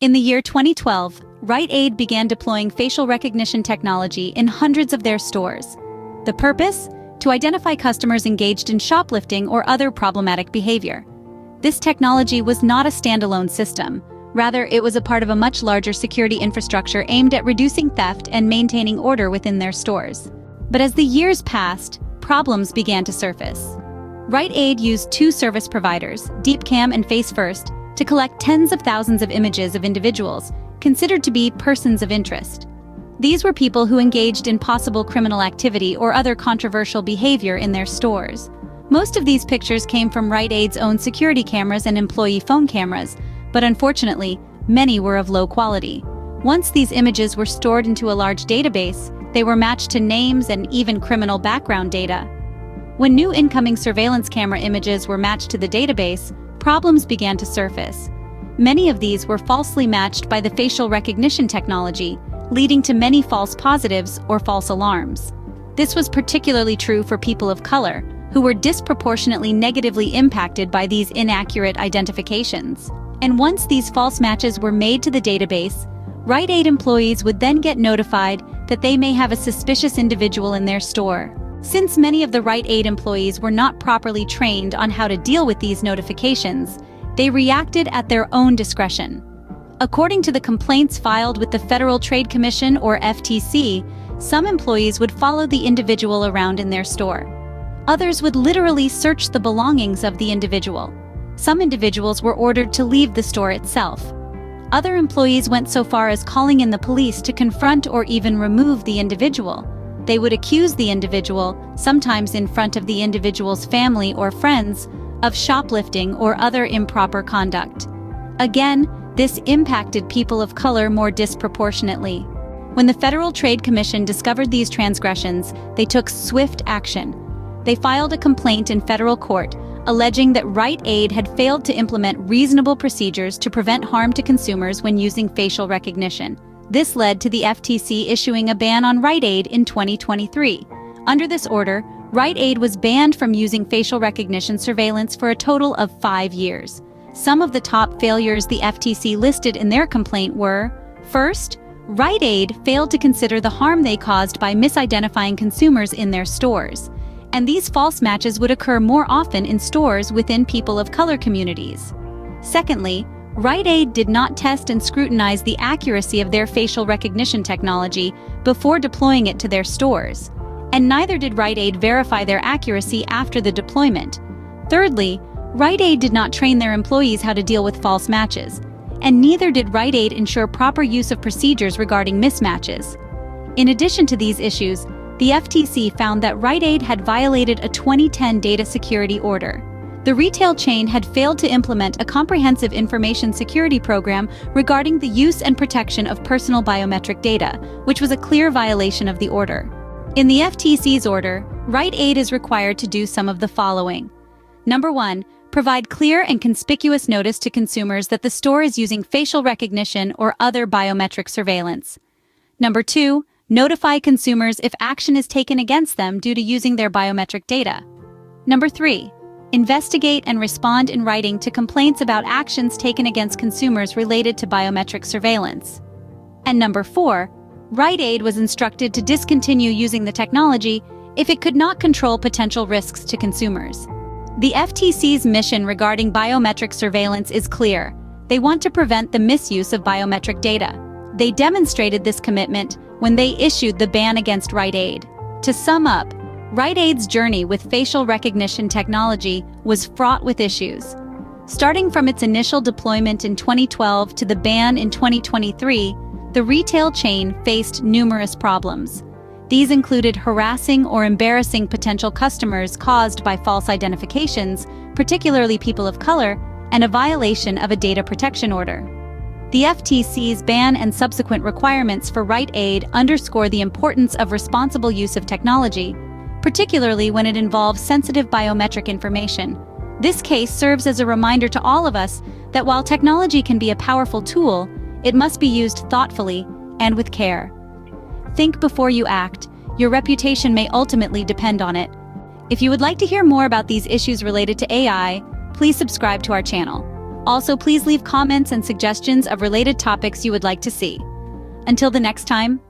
In the year 2012, Rite Aid began deploying facial recognition technology in hundreds of their stores. The purpose? To identify customers engaged in shoplifting or other problematic behavior. This technology was not a standalone system. Rather, it was a part of a much larger security infrastructure aimed at reducing theft and maintaining order within their stores. But as the years passed, problems began to surface. Rite Aid used two service providers, DeepCam and FaceFirst, to collect tens of thousands of images of individuals considered to be persons of interest. These were people who engaged in possible criminal activity or other controversial behavior in their stores. Most of these pictures came from Rite Aid's own security cameras and employee phone cameras, but unfortunately, many were of low quality. Once these images were stored into a large database, they were matched to names and even criminal background data. When new incoming surveillance camera images were matched to the database, problems began to surface. Many of these were falsely matched by the facial recognition technology, leading to many false positives or false alarms. This was particularly true for people of color, who were disproportionately negatively impacted by these inaccurate identifications. And once these false matches were made to the database, Rite Aid employees would then get notified that they may have a suspicious individual in their store. Since many of the Rite Aid employees were not properly trained on how to deal with these notifications, they reacted at their own discretion. According to the complaints filed with the Federal Trade Commission or FTC, some employees would follow the individual around in their store. Others would literally search the belongings of the individual. Some individuals were ordered to leave the store itself. Other employees went so far as calling in the police to confront or even remove the individual. They would accuse the individual, sometimes in front of the individual's family or friends, of shoplifting or other improper conduct. Again, this impacted people of color more disproportionately. When the Federal Trade Commission discovered these transgressions, they took swift action. They filed a complaint in federal court, alleging that Rite Aid had failed to implement reasonable procedures to prevent harm to consumers when using facial recognition. This led to the FTC issuing a ban on Rite Aid in 2023. Under this order, Rite Aid was banned from using facial recognition surveillance for a total of 5 years. Some of the top failures the FTC listed in their complaint were: first, Rite Aid failed to consider the harm they caused by misidentifying consumers in their stores. And these false matches would occur more often in stores within people of color communities. Secondly, Rite Aid did not test and scrutinize the accuracy of their facial recognition technology before deploying it to their stores. And neither did Rite Aid verify their accuracy after the deployment. Thirdly, Rite Aid did not train their employees how to deal with false matches. And neither did Rite Aid ensure proper use of procedures regarding mismatches. In addition to these issues, the FTC found that Rite Aid had violated a 2010 data security order. The retail chain had failed to implement a comprehensive information security program regarding the use and protection of personal biometric data, which was a clear violation of the order. In the FTC's order, Rite Aid is required to do some of the following. Number 1, provide clear and conspicuous notice to consumers that the store is using facial recognition or other biometric surveillance. Number 2, notify consumers if action is taken against them due to using their biometric data. Number 3, investigate and respond in writing to complaints about actions taken against consumers related to biometric surveillance. And number 4, Rite Aid was instructed to discontinue using the technology if it could not control potential risks to consumers. The FTC's mission regarding biometric surveillance is clear. They want to prevent the misuse of biometric data. They demonstrated this commitment when they issued the ban against Rite Aid. To sum up, Rite Aid's journey with facial recognition technology was fraught with issues. Starting from its initial deployment in 2012 to the ban in 2023, the retail chain faced numerous problems. These included harassing or embarrassing potential customers caused by false identifications, particularly people of color, and a violation of a data protection order. The FTC's ban and subsequent requirements for Rite Aid underscore the importance of responsible use of technology, particularly when it involves sensitive biometric information. This case serves as a reminder to all of us that while technology can be a powerful tool, it must be used thoughtfully and with care. Think before you act. Your reputation may ultimately depend on it. If you would like to hear more about these issues related to AI, please subscribe to our channel. Also, please leave comments and suggestions of related topics you would like to see. Until the next time,